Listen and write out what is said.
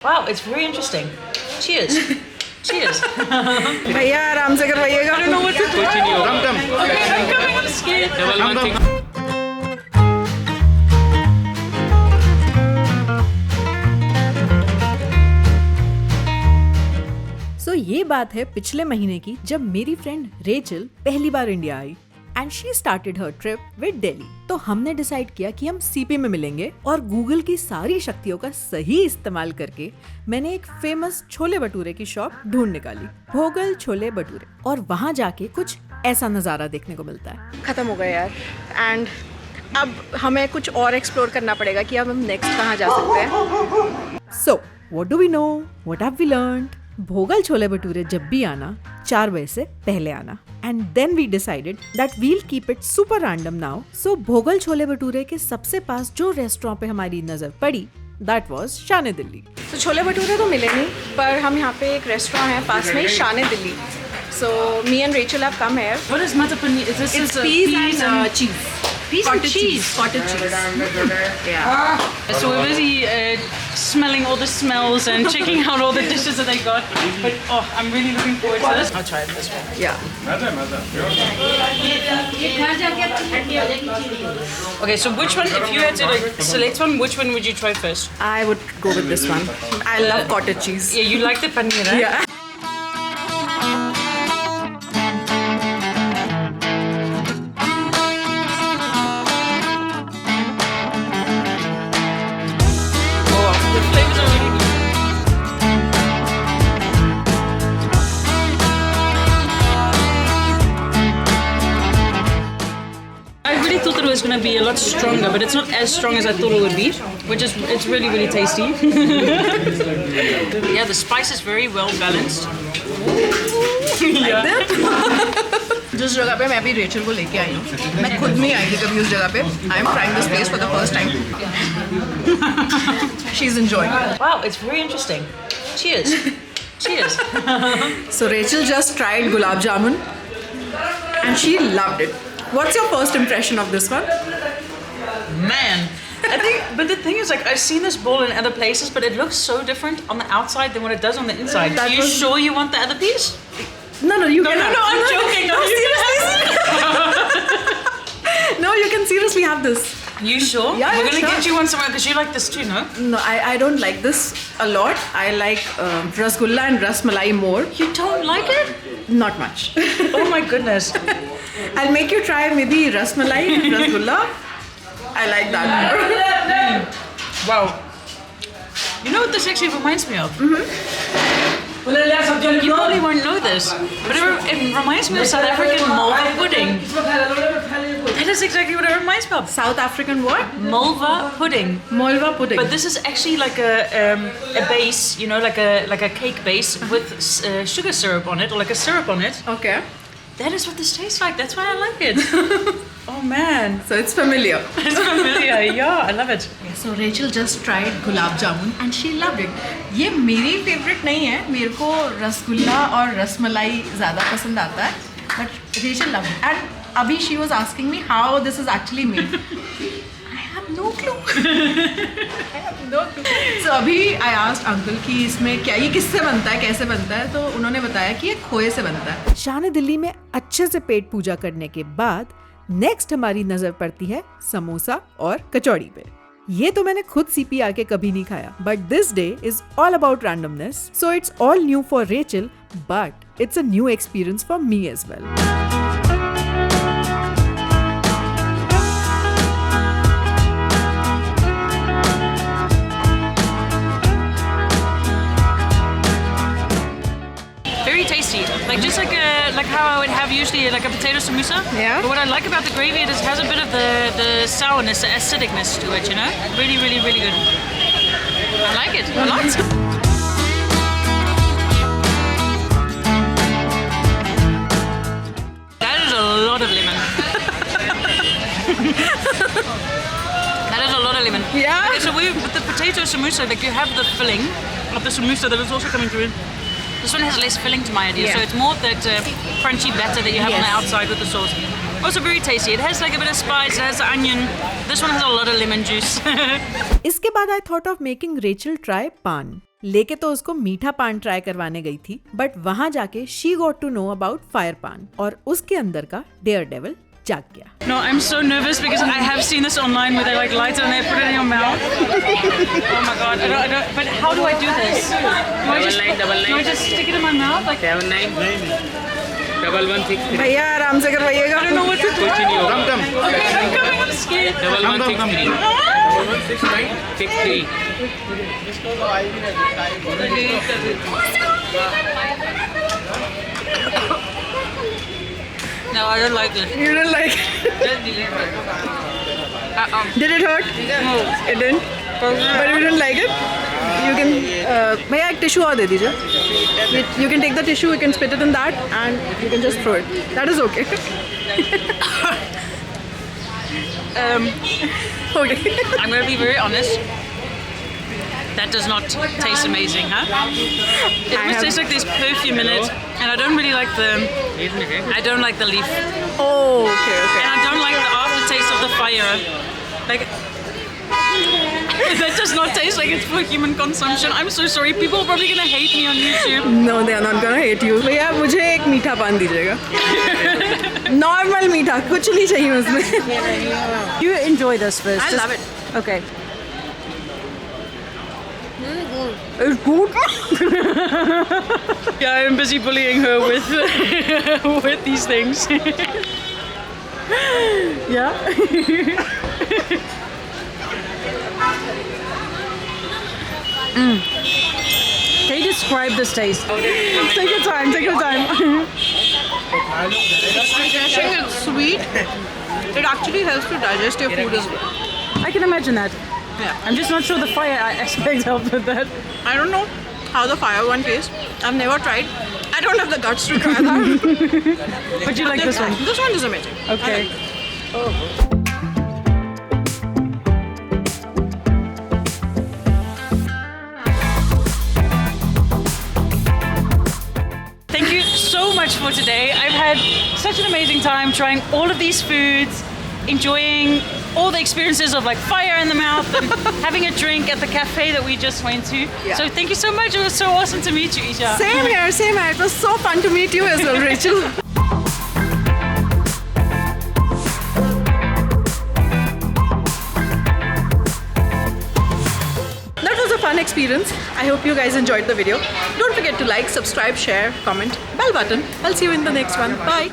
Wow, it's very interesting. Cheers. Cheers. भैया आराम से करवाइएगा. I don't know what to do. Come. Okay, I'm coming. I'm scared. Come. So, ये बात है पिछले महीने की जब मेरी फ्रेंड रेचल पहली बार इंडिया आई and she started her trip with Delhi. तो हमने डिसाइड किया कि हम सीपी में मिलेंगे और गूगल की सारी शक्तियों का सही इस्तेमाल करके मैंने एक फेमस छोले भटूरे की शॉप ढूंढ निकाली, भोगल छोले भटूरे. और वहाँ जाके कुछ ऐसा नजारा देखने को मिलता है. खत्म हो गया यार. एंड अब हमें कुछ और एक्सप्लोर करना पड़ेगा कि अब हम नेक्स्ट कहाँ जा सकते हैं. So what do we know, what have we learned? Bhogal chole bhature जब भी आना 4 बजे से पहले आना. And then we decided that we'll keep it super random now. So Bhogal chole bhature के सबसे पास जो रेस्टोरेंट पे हमारी नजर पड़ी दैट वाज शान दिल्ली. तो छोले भटूरे तो मिले नहीं, पर हम यहाँ पे एक रेस्टोरेंट है पास में ही, शान Delhi. So me and Rachel have come here. What is Mata Paneer? This It's is peas and cheese. Peas and cheese. Cottage cheese. Yeah. So we're busy smelling all the smells and checking out all the dishes that they got. But I'm really looking forward to this. I'll try it this one. Yeah. Okay, so which one, if you had to select one, which one would you try first? I would go with this one. I love cottage cheese. Yeah, you like the paneer, right? Yeah. The flavors are really good. I really thought that it was going to be a lot stronger, but it's not as strong as I thought it would be, which is, it's really, really tasty. Yeah, the spice is very well balanced. Yeah. जिस जगह पे मैं अभी Rachel को लेके आई हूँ, मैं खुद नहीं आई थी कभी उस जगह पे. I am trying this place for the first time. She is enjoying. Wow, it's very interesting. Cheers. Cheers. So Rachel just tried gulab jamun and she loved it. What's your first impression of this one? Man. I think, but the thing is, like, I've seen this bowl in other places, but it looks so different on the outside than what it does on the inside. That Are you was- sure you want the other piece? No, you No, can no, have. no, I'm joking. No, seriously. No, you can seriously have this. You sure? Yeah, We're yeah, gonna sure. get you one somewhere because you like this too, no? No, I don't like this a lot. I like rasgulla and rasmalai more. You don't like it? Not much. Oh my goodness. I'll make you try maybe rasmalai and rasgulla. I like that more. Wow. You know what this actually reminds me of? You probably won't know this, but it reminds me of South African mulva pudding. That is exactly what it reminds me of. South African what? Mulva pudding. Molva pudding. But this is actually like a base, you know, like a cake base with sugar syrup on it, or like a syrup on it. Okay. That is what this tastes like. That's why I like it. Oh man, So it's familiar. it's familiar. Yeah, I love it. So Rachel just tried gulab jamun and she loved it. ये मेरी favourite नहीं है, मेरे को रसगुल्ला और रसमलाई ज़्यादा पसंद आता है. But Rachel loved it. And अभी she was asking me how this is actually made. I have no clue. I have no clue. So अभी I asked uncle कि इसमें क्या, ये किससे बनता है, कैसे बनता है, तो उन्होंने बताया कि ये खोए से बनता है. शान दिल्ली में अच्छे से पेट पूजा करने के बाद नेक्स्ट हमारी नजर पड़ती है समोसा और कचौड़ी पे. ये तो मैंने खुद सीपी आके कभी नहीं खाया, but this day is all about randomness. So it's all new for Rachel, but it's a new experience for me as well. Very tasty. Like just like how I would have usually like a potato samosa. Yeah. But what I like about the gravy is it has a bit of the sourness, the acidicness to it. You know, really, really, really good. I like it a lot. That is a lot of lemon. That is a lot of lemon. Yeah. Okay, so with the potato samosa, like you have the filling of the samosa that is also coming through. This one has less filling to my idea, Yeah. so it's more that crunchy batter that you have on the Yes. outside with the sauce. Also very tasty. It has like a bit of spice, it has the onion. This one has a lot of lemon juice. इसके बाद I thought of making Rachel try पान. लेके तो उसको मीठा पान try करवाने गई थी, बट वहाँ जाके she got to know about fire paan और उसके अंदर का डेयर डेविल जाग गया. No, I'm so nervous because I have seen this online where they like light it and they put it in your mouth. Oh my god, I don't, but how do I do this? Do I just stick it in my mouth? Like, 791163. भैया आराम से करवाइएगा. I don't know what to do. कुछ नहीं होगा. Okay, I'm coming, I'm scared. 1163. 1163. No, I don't like this. You didn't like it? Did it hurt? No. It didn't? But you didn't like it? You can... भैया एक tissue और दे दीजिए. You can take the tissue, you can spit it in that and you can just throw it. That is okay. Okay. I'm going to be very honest. That does not taste amazing, huh? It almost tastes like there's perfume in it, and I don't really like the. I don't like the leaf, Oh, okay, okay. and I don't like the aftertaste of the fire. Like that does not taste like it's for human consumption. I'm so sorry. People are probably going to hate me on YouTube. No, they are not gonna hate you. भैया मुझे एक मीठा पान दीजिएगा. Normal मीठा, कुछ नहीं चाहिए उसमें. You enjoy this first. I love it. Okay. It's good. Yeah, I'm busy bullying her with with these things. Yeah. Can you describe this taste? Take your time, take your time. Refreshing, it's sweet. It actually helps to digest your food as well. I can imagine that. Yeah. I'm just not sure the fire aspect helped with that. I don't know how the fire one tastes. I've never tried. I don't have the guts to try that. But you like this one? This one is amazing. Okay. I like it. Thank you so much for today. I've had such an amazing time trying all of these foods, enjoying all the experiences of like fire in the mouth and having a drink at the cafe that we just went to. Yeah. So thank you so much. It was so awesome to meet you, Isha. Same here, same here. It was so fun to meet you as well, Rachel. That was a fun experience. I hope you guys enjoyed the video. Don't forget to like, subscribe, share, comment, bell button. I'll see you in the next one. Bye.